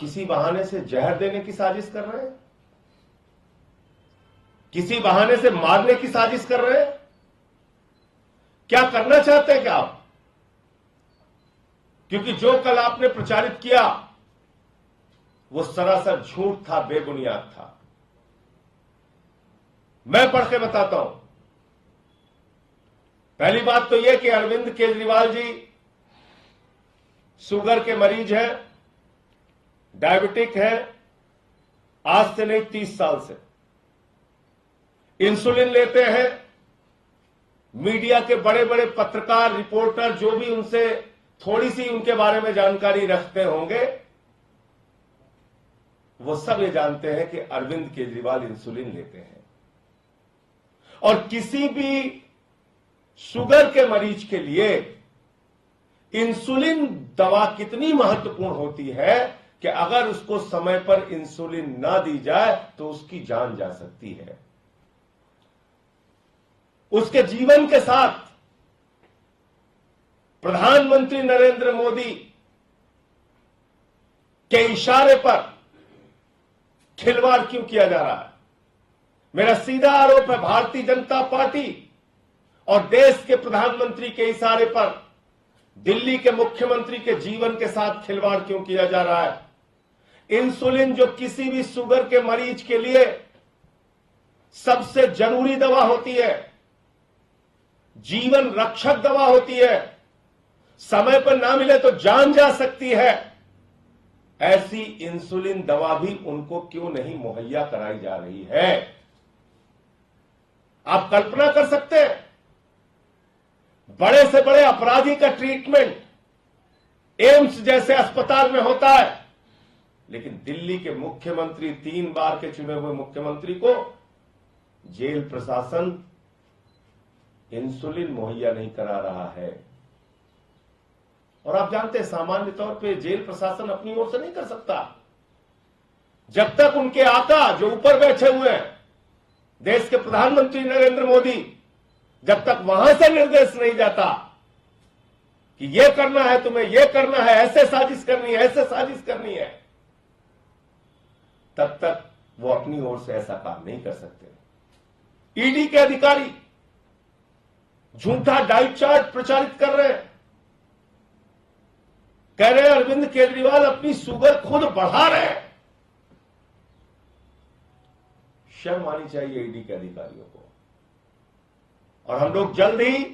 किसी बहाने से जहर देने की साजिश कर रहे हैं, किसी बहाने से मारने की साजिश कर रहे हैं। क्या करना चाहते हैं क्या आप? क्योंकि जो कल आपने प्रचारित किया वो सरासर झूठ था, बेबुनियाद था। मैं पढ़ के बताता हूं। पहली बात तो यह कि अरविंद केजरीवाल जी शुगर के मरीज हैं, डायबिटिक है, आज से नहीं 30 साल से इंसुलिन लेते हैं। मीडिया के बड़े बड़े पत्रकार, रिपोर्टर जो भी उनसे थोड़ी सी उनके बारे में जानकारी रखते होंगे, वो सब ये जानते हैं कि अरविंद केजरीवाल इंसुलिन लेते हैं। और किसी भी शुगर के मरीज के लिए इंसुलिन दवा कितनी महत्वपूर्ण होती है कि अगर उसको समय पर इंसुलिन ना दी जाए तो उसकी जान जा सकती है। उसके जीवन के साथ प्रधानमंत्री नरेंद्र मोदी के इशारे पर खिलवाड़ क्यों किया जा रहा है? मेरा सीधा आरोप है, भारतीय जनता पार्टी और देश के प्रधानमंत्री के इशारे पर दिल्ली के मुख्यमंत्री के जीवन के साथ खिलवाड़ क्यों किया जा रहा है? इंसुलिन जो किसी भी शुगर के मरीज के लिए सबसे जरूरी दवा होती है, जीवन रक्षक दवा होती है, समय पर ना मिले तो जान जा सकती है, ऐसी इंसुलिन दवा भी उनको क्यों नहीं मुहैया कराई जा रही है? आप कल्पना कर सकते हैं, बड़े से बड़े अपराधी का ट्रीटमेंट एम्स जैसे अस्पताल में होता है, लेकिन दिल्ली के मुख्यमंत्री, 3 बार के चुने हुए मुख्यमंत्री को जेल प्रशासन इंसुलिन मुहैया नहीं करा रहा है। और आप जानते हैं, सामान्य तौर पे जेल प्रशासन अपनी ओर से नहीं कर सकता। जब तक उनके आका जो ऊपर बैठे हुए हैं, देश के प्रधानमंत्री नरेंद्र मोदी, जब तक वहां से निर्देश नहीं जाता कि यह करना है, तुम्हें यह करना है, ऐसे साजिश करनी है, ऐसे साजिश करनी है, तब तक वो अपनी ओर से ऐसा काम नहीं कर सकते। ईडी के अधिकारी झूठा डाइट चार्ट प्रचारित कर रहे हैं, कह रहे हैं अरविंद केजरीवाल अपनी शुगर खुद बढ़ा रहे हैं। शर्म आनी चाहिए ईडी के अधिकारियों को। और हम लोग जल्द ही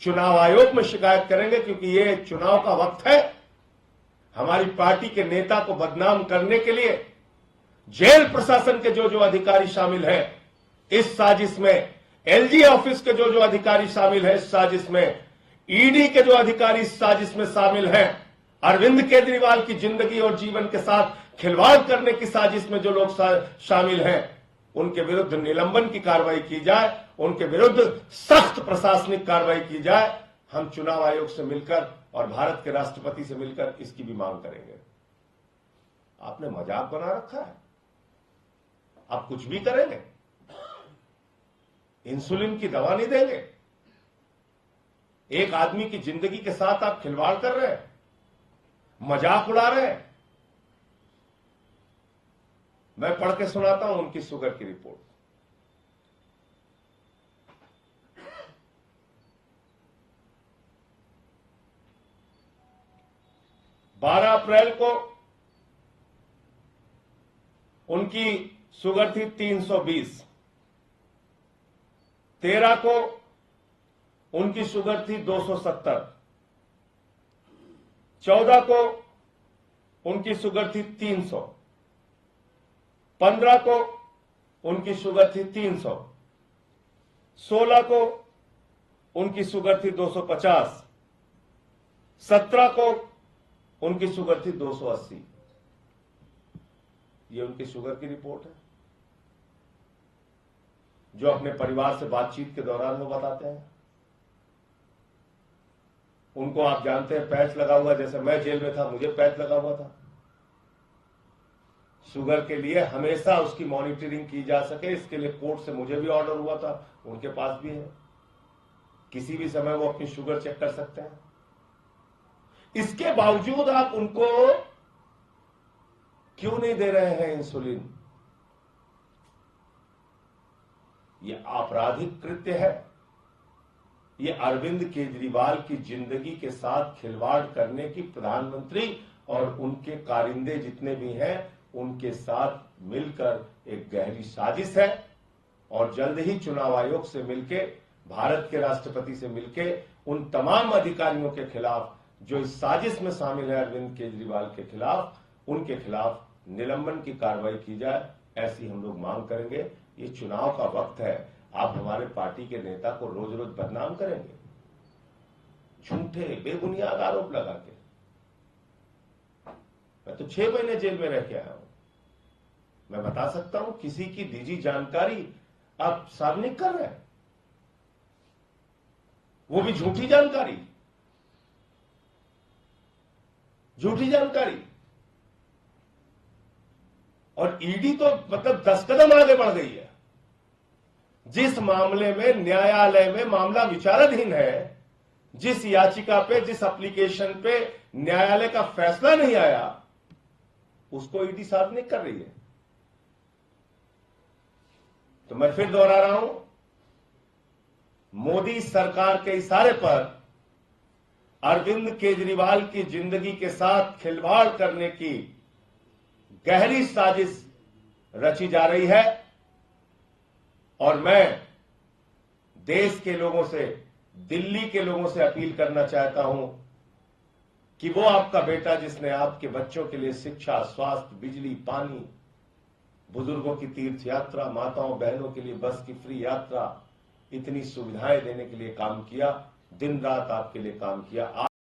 चुनाव आयोग में शिकायत करेंगे, क्योंकि ये चुनाव का वक्त है। हमारी पार्टी के नेता को बदनाम करने के लिए जेल प्रशासन के जो जो अधिकारी शामिल हैं इस साजिश में, एलजी ऑफिस के जो जो अधिकारी शामिल हैं इस साजिश में, ईडी के जो अधिकारी इस साजिश में शामिल हैं, अरविंद केजरीवाल की जिंदगी और जीवन के साथ खिलवाड़ करने की साजिश में जो लोग शामिल हैं, उनके विरुद्ध निलंबन की कार्रवाई की जाए, उनके विरुद्ध सख्त प्रशासनिक कार्रवाई की जाए। हम चुनाव आयोग से मिलकर और भारत के राष्ट्रपति से मिलकर इसकी भी मांग करेंगे। आपने मजाक बना रखा है, आप कुछ भी करेंगे, इंसुलिन की दवा नहीं देंगे। एक आदमी की जिंदगी के साथ आप खिलवाड़ कर रहे हैं, मजाक उड़ा रहे हैं। मैं पढ़ के सुनाता हूं उनकी शुगर की रिपोर्ट। बारह अप्रैल को उनकी शुगर थी 320, 13 को उनकी शुगर थी 270, 14 को उनकी शुगर थी 300, 15 को उनकी शुगर थी 300, 16 को उनकी शुगर थी 250, 17 को उनकी शुगर थी 280। ये उनकी शुगर की रिपोर्ट है, जो अपने परिवार से बातचीत के दौरान वो बताते हैं। उनको आप जानते हैं, पैच लगा हुआ, जैसे मैं जेल में था मुझे पैच लगा हुआ था। शुगर के लिए हमेशा उसकी मॉनिटरिंग की जा सके, इसके लिए कोर्ट से मुझे भी ऑर्डर हुआ था, उनके पास भी है। किसी भी समय वो अपनी शुगर चेक कर सकते हैं। इसके बावजूद आप उनको क्यों नहीं दे रहे हैं इंसुलिन? ये आपराधिक कृत्य है। ये अरविंद केजरीवाल की जिंदगी के साथ खिलवाड़ करने की प्रधानमंत्री और उनके कारिंदे जितने भी हैं उनके साथ मिलकर एक गहरी साजिश है। और जल्द ही चुनाव आयोग से मिलके, भारत के राष्ट्रपति से मिलके उन तमाम अधिकारियों के खिलाफ जो इस साजिश में शामिल है अरविंद केजरीवाल के खिलाफ, उनके खिलाफ निलंबन की कार्रवाई की जाए, ऐसी हम लोग मांग करेंगे। ये चुनाव का वक्त है। आप हमारे पार्टी के नेता को रोज रोज बदनाम करेंगे झूठे बेबुनियाद आरोप लगा के। मैं तो 6 महीने जेल में रह के आया हूं। मैं बता सकता हूं किसी की निजी जानकारी आप सार्वजनिक कर रहे हैं, वो भी झूठी जानकारी। झूठी जानकारी। और ईडी तो मतलब 10 कदम आगे बढ़ गई है। जिस मामले में न्यायालय में मामला विचाराधीन है, जिस याचिका पे, जिस एप्लीकेशन पे न्यायालय का फैसला नहीं आया, उसको ईडी सार्वजनिक कर रही है। तो मैं फिर दोहरा रहा हूं, मोदी सरकार के इशारे पर अरविंद केजरीवाल की जिंदगी के साथ खिलवाड़ करने की गहरी साजिश रची जा रही है। और मैं देश के लोगों से, दिल्ली के लोगों से अपील करना चाहता हूं कि वो आपका बेटा जिसने आपके बच्चों के लिए शिक्षा, स्वास्थ्य, बिजली, पानी, बुजुर्गों की तीर्थ यात्रा, माताओं बहनों के लिए बस की फ्री यात्रा, इतनी सुविधाएं देने के लिए काम किया, दिन रात आपके लिए काम किया।